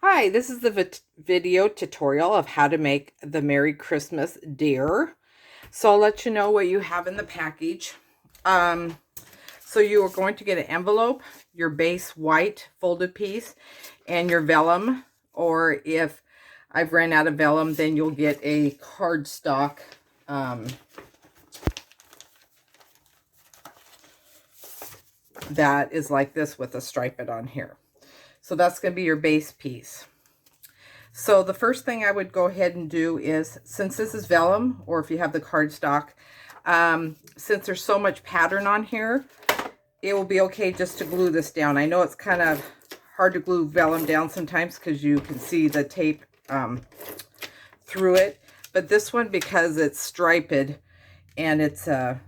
Hi, this is the video tutorial of how to make the Merry Christmas deer. So I'll let you know what you have in the package. So you are going to get an envelope, your base white folded piece, and your vellum. Or if I've ran out of vellum, then you'll get a cardstock that is like this with a stripe it on here. So that's going to be your base piece. So the first thing I would go ahead and do is, since this is vellum, or if you have the cardstock, since there's so much pattern on here, it will be okay just to glue this down. I know it's kind of hard to glue vellum down sometimes because you can see the tape through it. But this one, because it's striped and it's a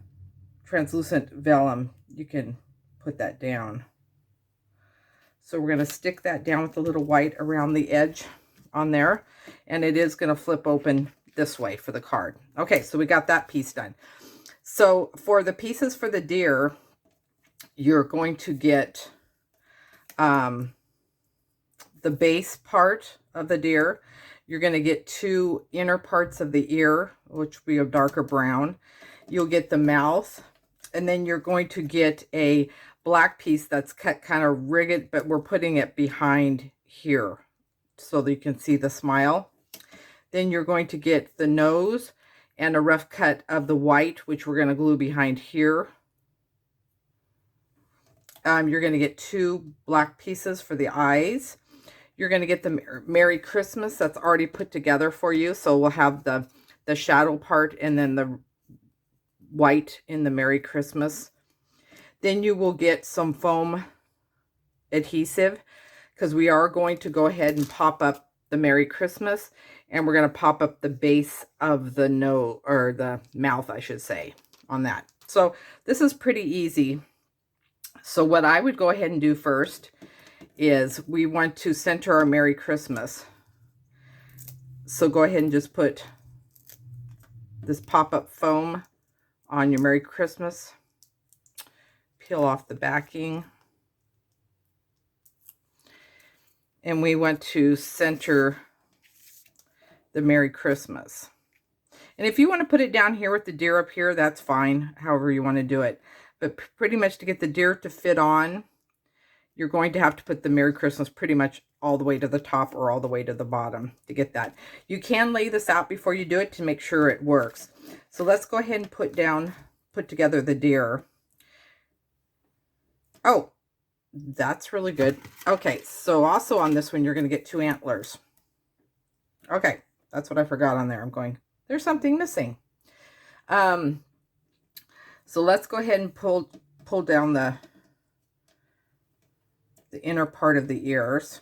translucent vellum, you can put that down. So we're going to stick that down with a little white around the edge on there, and it is going to flip open this way for the card. Okay, so we got that piece done. So for the pieces for the deer, you're going to get the base part of the deer. You're going to get two inner parts of the ear, which will be a darker brown. You'll get the mouth, and then you're going to get a black piece that's cut kind of rigged, but we're putting it behind here so that you can see the smile. Then you're going to get the nose and a rough cut of the white, which we're going to glue behind here. You're going to get two black pieces for the eyes. You're going to get the Merry Christmas that's already put together for you. So we'll have the shadow part and then the white in the Merry Christmas. Then you will get some foam adhesive, because we are going to go ahead and pop up the Merry Christmas, and we're going to pop up the base of the nose, or the mouth, I should say, on that. So this is pretty easy. So what I would go ahead and do first is we want to center our Merry Christmas. So go ahead and just put this pop-up foam on your Merry Christmas. Peel off the backing. And we want to center the Merry Christmas. And if you want to put it down here with the deer up here, that's fine, however you want to do it. But pretty much to get the deer to fit on, you're going to have to put the Merry Christmas pretty much all the way to the top or all the way to the bottom to get that. You can lay this out before you do it to make sure it works. So let's go ahead and put together the deer. Oh, that's really good. Okay, so also on this one, you're going to get two antlers. Okay, that's what I forgot on there. I'm going, there's something missing. So let's go ahead and pull down the inner part of the ears.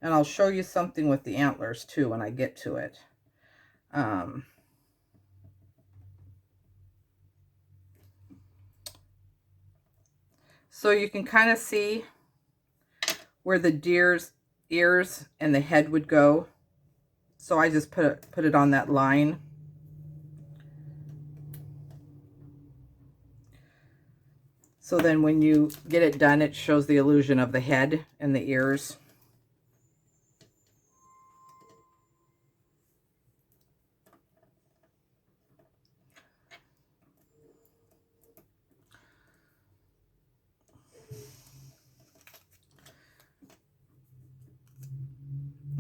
And I'll show you something with the antlers too when I get to it. So you can kind of see where the deer's ears and the head would go. So I just put it on that line. So then when you get it done, it shows the illusion of the head and the ears.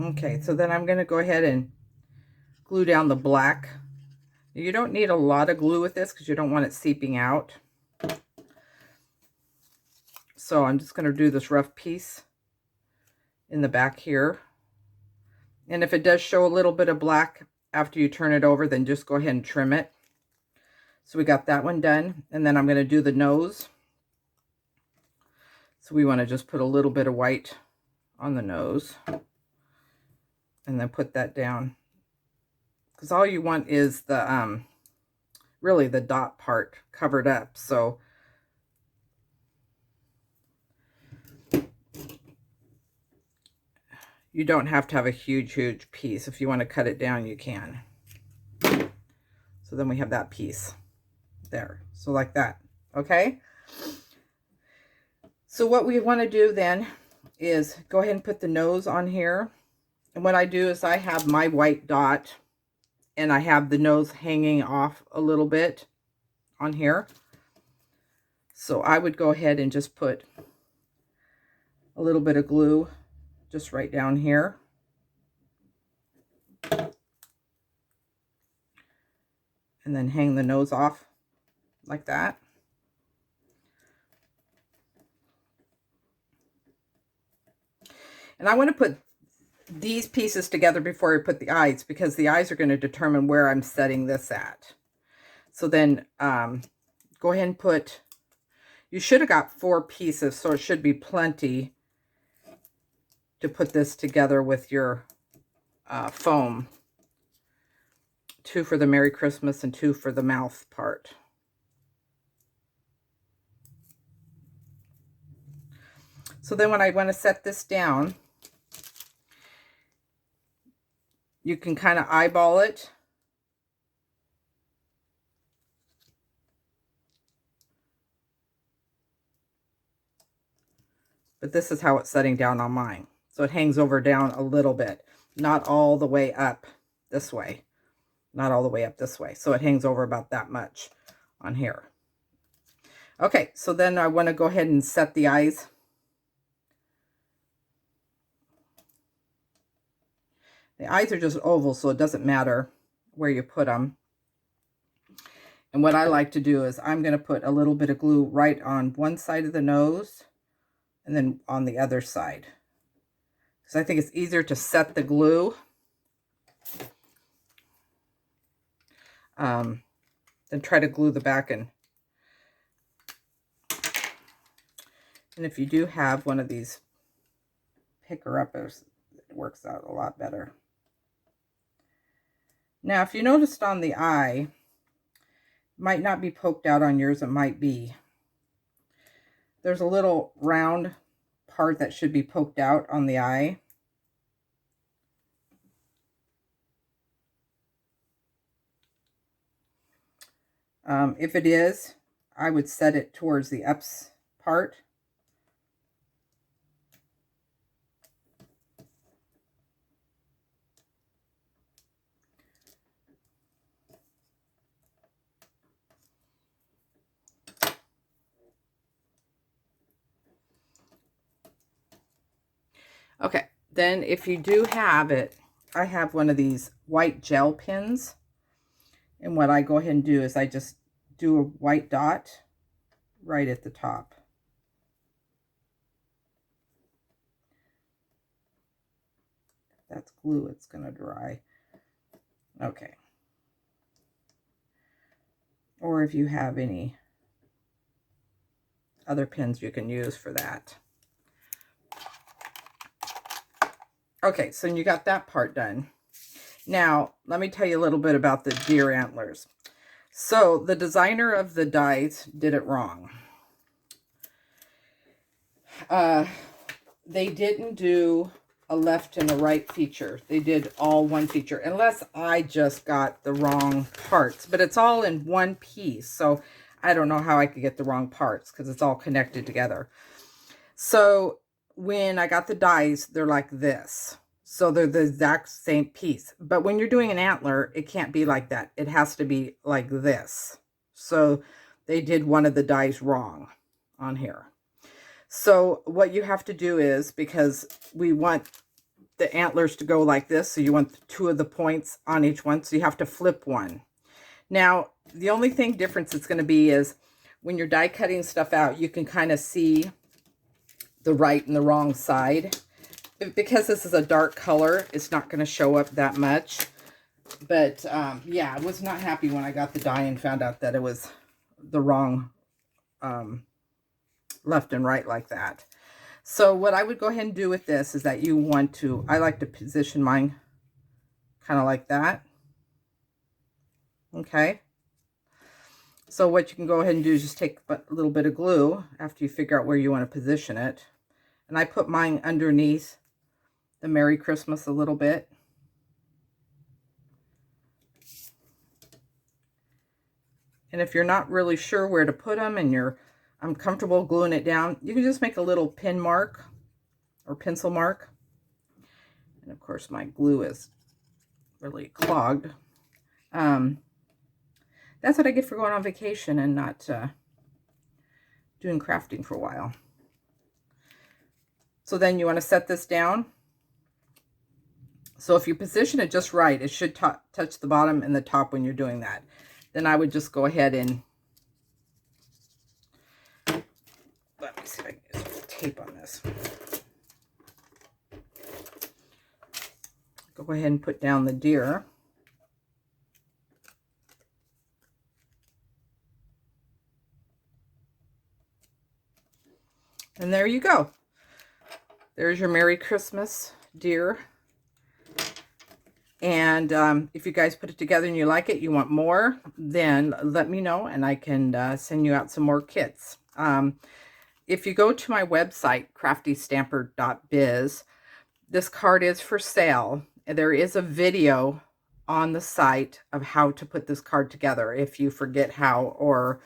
Okay, so then I'm going to go ahead and glue down the black. You don't need a lot of glue with this because you don't want it seeping out. So I'm just going to do this rough piece in the back here. And if it does show a little bit of black after you turn it over, then just go ahead and trim it. So we got that one done. And then I'm going to do the nose. So we want to just put a little bit of white on the nose. And then put that down. Because all you want is the, really the dot part covered up. So you don't have to have a huge piece. If you want to cut it down, you can. So then we have that piece there. So like that, okay? So what we want to do then is go ahead and put the nose on here. And what I do is I have my white dot and I have the nose hanging off a little bit on here. So I would go ahead and just put a little bit of glue just right down here. And then hang the nose off like that. And I want to put these pieces together before I put the eyes, because the eyes are going to determine where I'm setting this at. So then go ahead and put, you should have got 4 pieces, so it should be plenty to put this together with your foam. 2 for the Merry Christmas and 2 for the mouth part. So then when I want to set this down, you can kind of eyeball it. But this is how it's setting down on mine. So it hangs over down a little bit, not all the way up this way. Not all the way up this way. So it hangs over about that much on here. Okay, so then I want to go ahead and set the eyes. The eyes are just oval, so it doesn't matter where you put them. And what I like to do is I'm going to put a little bit of glue right on one side of the nose and then on the other side, because I think it's easier to set the glue than try to glue the back end. And if you do have one of these picker-uppers, it works out a lot better. Now, if you noticed on the eye, might not be poked out on yours, it might be. There's a little round part that should be poked out on the eye. If it is, I would set it towards the ups part. Okay, then if you do have it, I have one of these white gel pens. And what I go ahead and do is I just do a white dot right at the top. That's glue, it's going to dry. Okay. Or if you have any other pens you can use for that. Okay, so you got that part done. Now, let me tell you a little bit about the deer antlers. So, the designer of the dies did it wrong. They didn't do a left and a right feature. They did all one feature, unless I just got the wrong parts. But it's all in one piece, so I don't know how I could get the wrong parts because it's all connected together. So, when I got the dies, they're like this. So they're the exact same piece. But when you're doing an antler, it can't be like that. It has to be like this. So they did one of the dies wrong on here. So what you have to do is, because we want the antlers to go like this, so you want 2 of the points on each one, so you have to flip one. Now, the only thing difference it's going to be is when you're die cutting stuff out, you can kind of see the right and the wrong side. Because this is a dark color, it's not going to show up that much. But yeah, I was not happy when I got the die and found out that it was the wrong left and right like that. So what I would go ahead and do with this is that you want to, I like to position mine kind of like that. Okay. So what you can go ahead and do is just take a little bit of glue after you figure out where you want to position it. And I put mine underneath the Merry Christmas a little bit. And if you're not really sure where to put them and I'm comfortable gluing it down, you can just make a little pin mark or pencil mark. And of course my glue is really clogged. That's what I get for going on vacation and not doing crafting for a while. So then you want to set this down. So if you position it just right, it should touch the bottom and the top when you're doing that. Then I would just go ahead and, let me see if I can get some tape on this. Go ahead and put down the deer. And there you go. There's your Merry Christmas deer. And if you guys put it together and you like it, you want more, then let me know and I can send you out some more kits. If you go to my website, craftystamper.biz, this card is for sale. There is a video on the site of how to put this card together if you forget how, or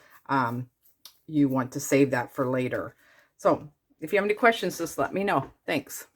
you want to save that for later. So if you have any questions, just let me know. Thanks.